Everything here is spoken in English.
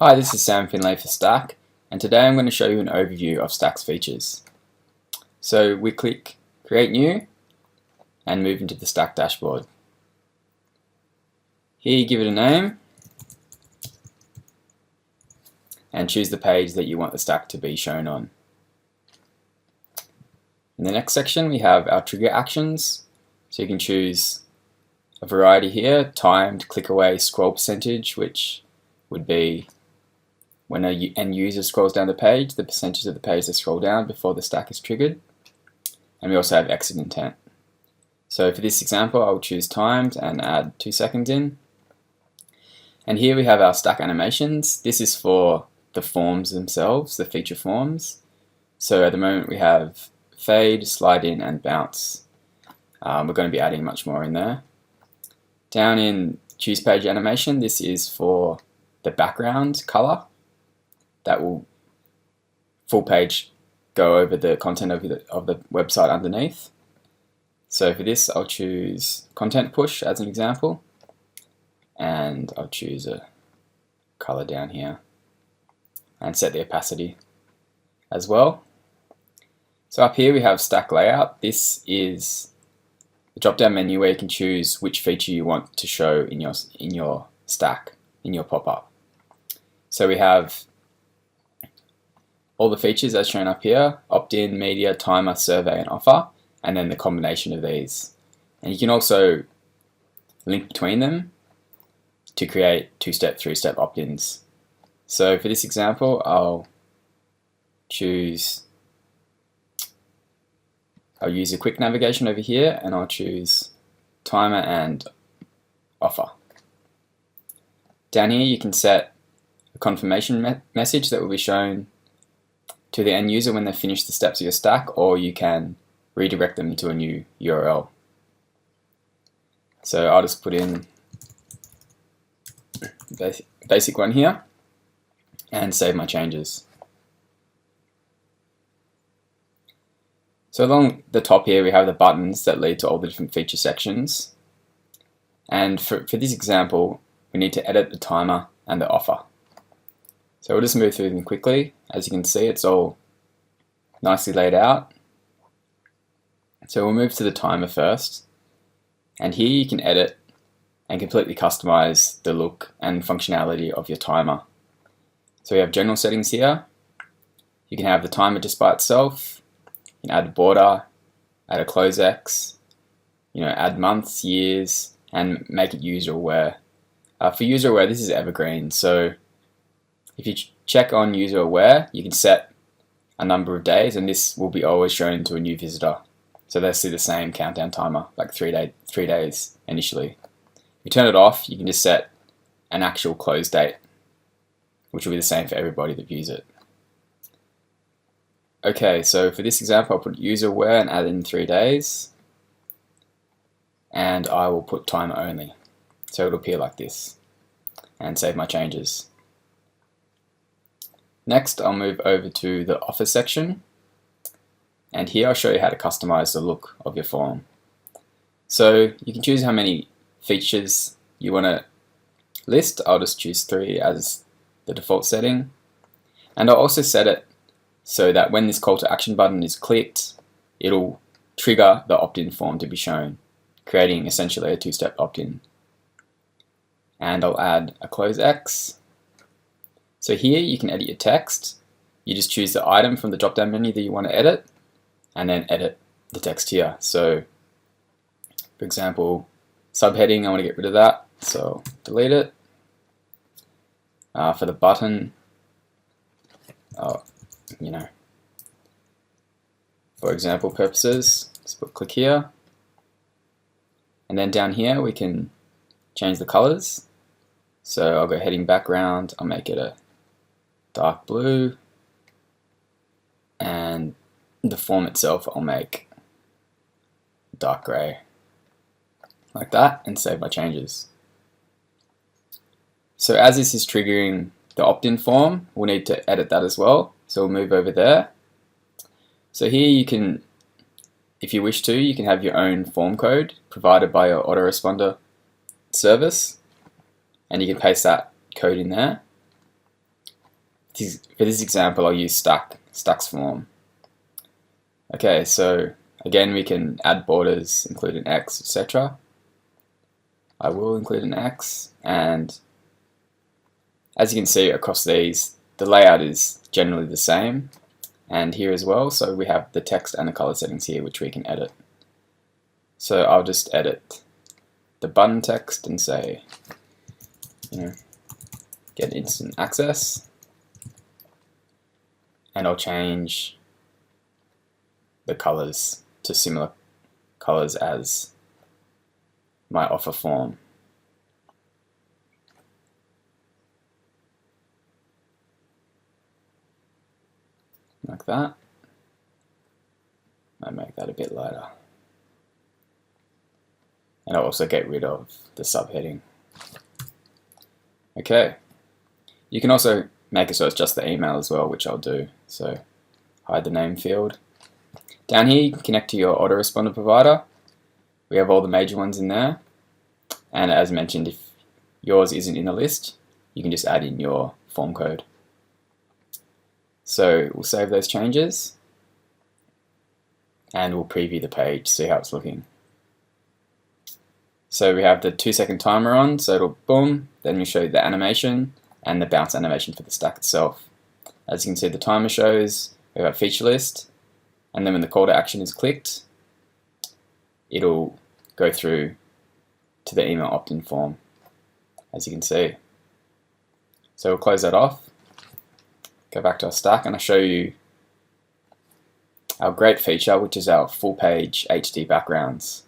Hi, this is Sam Finlay for StaKK, and today I'm going to show you an overview of StaKK's features. So we click Create New and move into the StaKK dashboard. Here you give it a name and choose the page that you want the StaKK to be shown on. In the next section we have our trigger actions, so you can choose a variety here: timed, click away, scroll percentage, which would be when an end user scrolls down the page, the percentage of the page they scroll down before the StaKK is triggered. And we also have exit intent. So for this example, I'll choose timed and add 2 seconds in. And here we have our StaKK animations. This is for the forms themselves, the feature forms. So at the moment we have fade, slide in, and bounce. We're going to be adding much more in there. Down in choose page animation, this is for the background color. That will full page go over the content of the website underneath. So for this I'll choose content push as an example, and I'll choose a color down here and set the opacity as well. So up here we have StaKK layout. This is the drop down menu where you can choose which feature you want to show in your StaKK, in your pop-up. So we have all the features as shown up here: opt-in, media, timer, survey, and offer, and then the combination of these. And you can also link between them to create 2-step, 3-step opt-ins. So for this example, I'll use a quick navigation over here, and I'll choose timer and offer. Down here you can set a confirmation message that will be shown to the end user when they finish the steps of your StaKK, or you can redirect them to a new URL. So I'll just put in basic one here and save my changes. So along the top here we have the buttons that lead to all the different feature sections, and for this example we need to edit the timer and the offer. So we'll just move through them quickly. As you can see, it's all nicely laid out. So we'll move to the timer first, and here you can edit and completely customize the look and functionality of your timer. So we have general settings here. You can have the timer just by itself. You can add a border, add a close X, add months, years, and make it user aware. For user aware, this is evergreen. So if you check on user aware, you can set a number of days, and this will be always shown to a new visitor. So they'll see the same countdown timer, like 3 days initially. If you turn it off, you can just set an actual close date, which will be the same for everybody that views it. Okay, so for this example, I'll put user aware and add in 3 days, and I will put timer only. So it'll appear like this, and save my changes. Next, I'll move over to the offer section, and here I'll show you how to customize the look of your form. So you can choose how many features you want to list. I'll just choose 3 as the default setting, and I'll also set it so that when this call to action button is clicked, it'll trigger the opt-in form to be shown, creating essentially a 2-step opt-in. And I'll add a close X. So here you can edit your text. You just choose the item from the drop-down menu that you want to edit, and then edit the text here. So for example, subheading, I want to get rid of that, so delete it. For the button, for example purposes, just put click here. And then down here we can change the colors. So I'll go heading background, I'll make it a dark blue, and the form itself I'll make dark grey, like that, and save my changes. So as this is triggering the opt-in form, we'll need to edit that as well. So we'll move over there. So here you can, if you wish to, you can have your own form code provided by your autoresponder service, and you can paste that code in there. for this example, I'll use Stack's form. Okay, so again, we can add borders, include an X, etc. I will include an X, and as you can see across these, the layout is generally the same, and here as well. So we have the text and the color settings here, which we can edit. So I'll just edit the button text and say, get instant access, and I'll change the colors to similar colors as my offer form. Like that. I make that a bit lighter. And I'll also get rid of the subheading. Okay. You can also make it so it's just the email as well, which I'll do. So hide the name field. Down here, you can connect to your autoresponder provider. We have all the major ones in there. And as mentioned, if yours isn't in the list, you can just add in your form code. So we'll save those changes and we'll preview the page, see how it's looking. So we have the 2-second timer on, so it'll boom, then you show the animation and the bounce animation for the stack itself. As you can see, the timer shows, we have a feature list, and then when the call to action is clicked, it'll go through to the email opt-in form, as you can see. So we'll close that off, go back to our stack, and I'll show you our great feature, which is our full page HD backgrounds.